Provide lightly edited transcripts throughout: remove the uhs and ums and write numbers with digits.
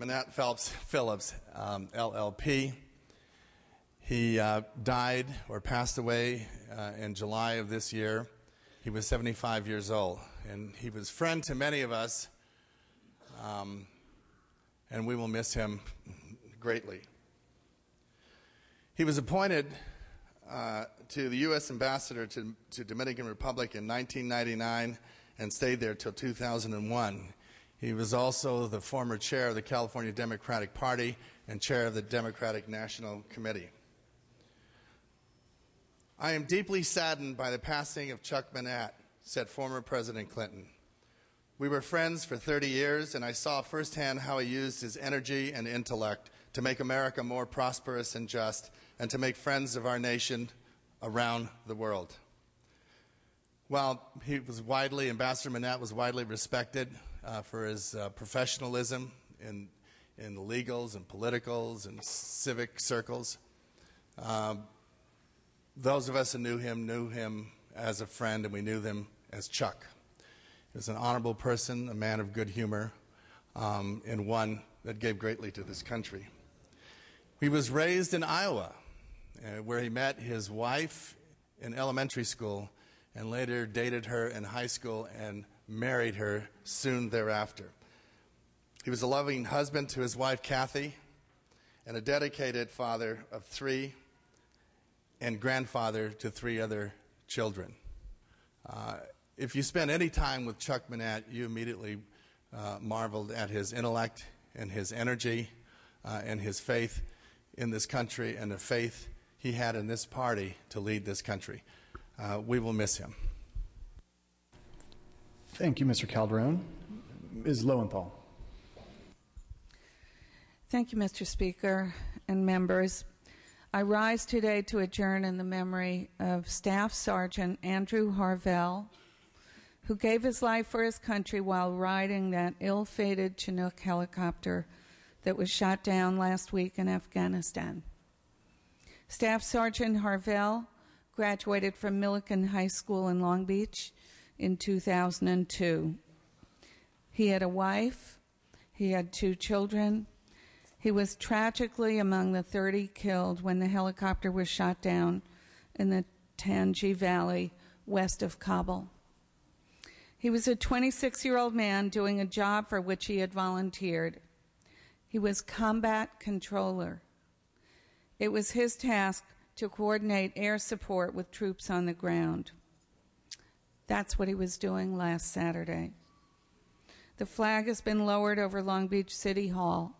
Manette Phelps Phillips, LLP. He died or passed away in July of this year. He was 75 years old, and he was friend to many of us, and we will miss him greatly. He was appointed to the U.S. ambassador to Dominican Republic in 1999 and stayed there till 2001. He was also the former chair of the California Democratic Party and chair of the Democratic National Committee. I am deeply saddened by the passing of Chuck Manette, said former President Clinton. We were friends for 30 years, and I saw firsthand how he used his energy and intellect to make America more prosperous and just, and to make friends of our nation around the world. While he was Ambassador Manette was widely respected for his professionalism in the legals and politicals and civic circles, those of us who knew him as a friend, and we knew him as Chuck. He was an honorable person, a man of good humor, and one that gave greatly to this country. He was raised in Iowa, where he met his wife in elementary school and later dated her in high school and married her soon thereafter. He was a loving husband to his wife, Kathy, and a dedicated father of 3 and grandfather to 3 other children. If you spent any time with Chuck Manette, you immediately marveled at his intellect and his energy and his faith in this country and the faith he had in this party to lead this country. We will miss him. Thank you, Mr. Calderon. Ms. Lowenthal. Thank you, Mr. Speaker and members. I rise today to adjourn in the memory of Staff Sergeant Andrew Harvell, who gave his life for his country while riding that ill-fated Chinook helicopter that was shot down last week in Afghanistan. Staff Sergeant Harvell graduated from Millikan High School in Long Beach in 2002. He had a wife. He had 2 children. He was tragically among the 30 killed when the helicopter was shot down in the Tangi Valley west of Kabul. He was a 26-year-old man doing a job for which he had volunteered. He was combat controller. It was his task to coordinate air support with troops on the ground. That's what he was doing last Saturday. The flag has been lowered over Long Beach City Hall.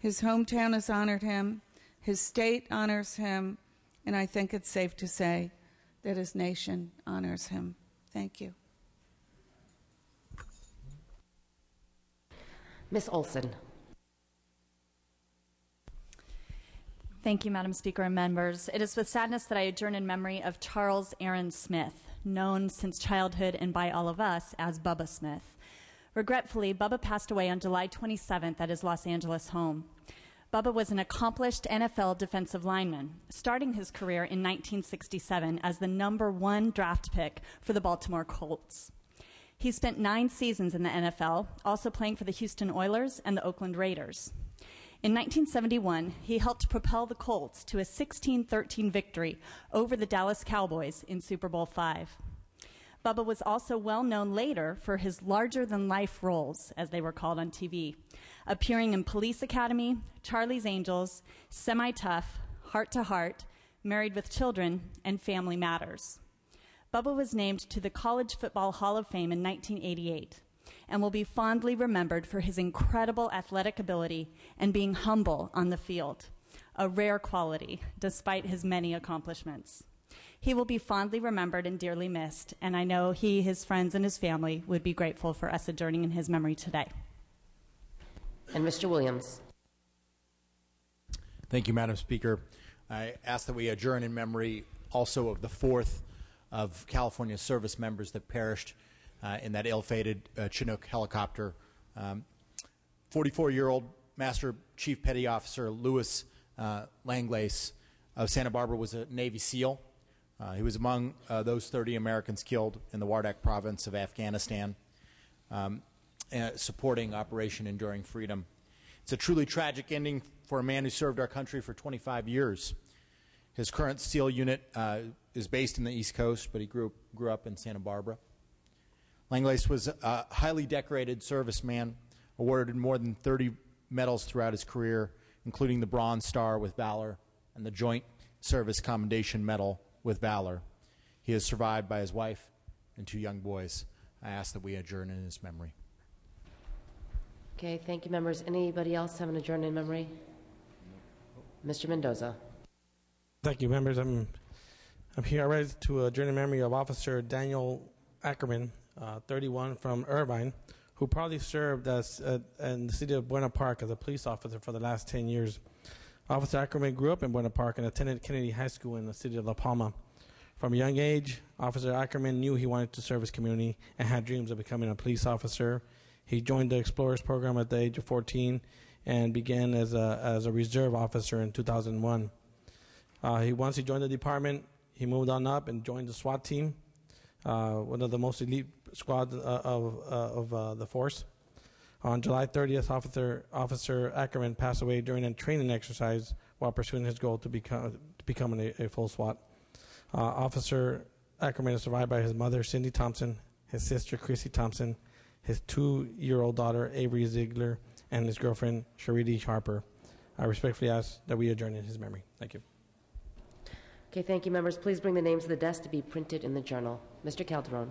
His hometown has honored him, his state honors him, and I think it's safe to say that his nation honors him. Thank you. Ms. Olson. Thank you, Madam Speaker and members. It is with sadness that I adjourn in memory of Charles Aaron Smith, known since childhood and by all of us as Bubba Smith. Regretfully, Bubba passed away on July 27th at his Los Angeles home. Bubba was an accomplished NFL defensive lineman, starting his career in 1967 as the #1 draft pick for the Baltimore Colts. He spent 9 seasons in the NFL, also playing for the Houston Oilers and the Oakland Raiders. In 1971, he helped propel the Colts to a 16-13 victory over the Dallas Cowboys in Super Bowl V. Bubba was also well known later for his larger-than-life roles, as they were called on TV, appearing in Police Academy, Charlie's Angels, Semi-Tough, Heart to Heart, Married with Children, and Family Matters. Bubba was named to the College Football Hall of Fame in 1988 and will be fondly remembered for his incredible athletic ability and being humble on the field, a rare quality despite his many accomplishments. He will be fondly remembered and dearly missed, and I know he, his friends, and his family would be grateful for us adjourning in his memory today. And Mr. Williams. Thank you, Madam Speaker. I ask that we adjourn in memory also of the 4th of California service members that perished in that ill-fated Chinook helicopter. 44-year-old Master Chief Petty Officer Louis Langlace of Santa Barbara was a Navy SEAL. He was among those 30 Americans killed in the Wardak province of Afghanistan, supporting Operation Enduring Freedom. It's a truly tragic ending for a man who served our country for 25 years. His current SEAL unit is based in the East Coast, but he grew up in Santa Barbara. Langlace was a highly decorated serviceman, awarded more than 30 medals throughout his career, including the Bronze Star with Valor and the Joint Service Commendation Medal with Valor. He is survived by his wife and 2 young boys. I ask that we adjourn in his memory. Okay, thank you, members. Anybody else have an adjourn in memory? Mr. Mendoza. Thank you, members. I'm here ready to adjourn in memory of Officer Daniel Ackerman, 31, from Irvine, who proudly served as in the city of Buena Park as a police officer for the last 10 years. Officer Ackerman grew up in Buena Park and attended Kennedy High School in the city of La Palma. From a young age, Officer Ackerman knew he wanted to serve his community and had dreams of becoming a police officer. He joined the Explorers program at the age of 14 and began as a reserve officer in 2001. Once he joined the department, he moved on up and joined the SWAT team, one of the most elite squads of the force. On July 30th, Officer Ackerman passed away during a training exercise while pursuing his goal to become a full SWAT. Officer Ackerman is survived by his mother, Cindy Thompson, his sister, Chrissy Thompson, his 2-year-old daughter, Avery Ziegler, and his girlfriend, Sharidi Harper. I respectfully ask that we adjourn in his memory. Thank you. Okay, thank you, members. Please bring the names to the desk to be printed in the journal. Mr. Calderon.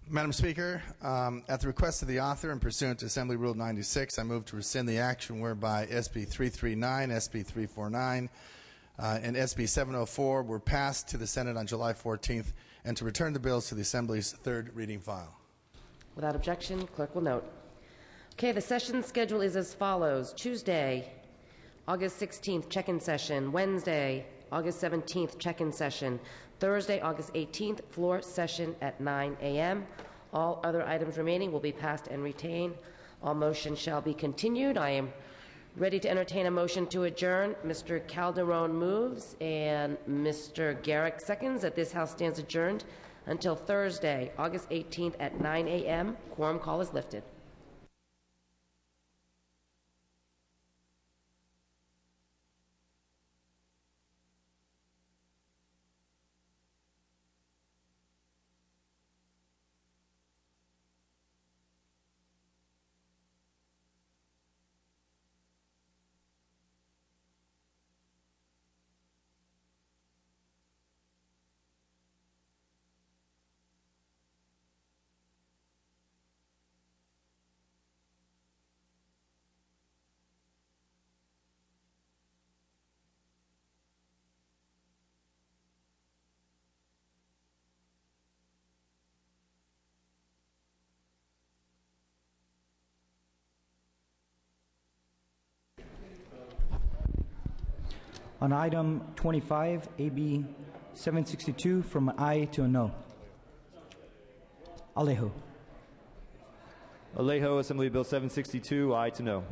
Madam Speaker, at the request of the author and pursuant to Assembly Rule 96, I move to rescind the action whereby SB 339, SB 349, and SB 704 were passed to the Senate on July 14th, and to return the bills to the Assembly's third reading file. Without objection, clerk will note. Okay, the session schedule is as follows. Tuesday, August 16th, check-in session. Wednesday, August 17th, check-in session. Thursday, August 18th, floor session at 9 a.m. All other items remaining will be passed and retained. All motions shall be continued. I am ready to entertain a motion to adjourn. Mr. Calderon moves and Mr. Garrick seconds that this House stands adjourned until Thursday, August 18th at 9 a.m. Quorum call is lifted. On item 25, AB 762, from an aye to a no. Alejo. Alejo, Assembly Bill 762, aye to no.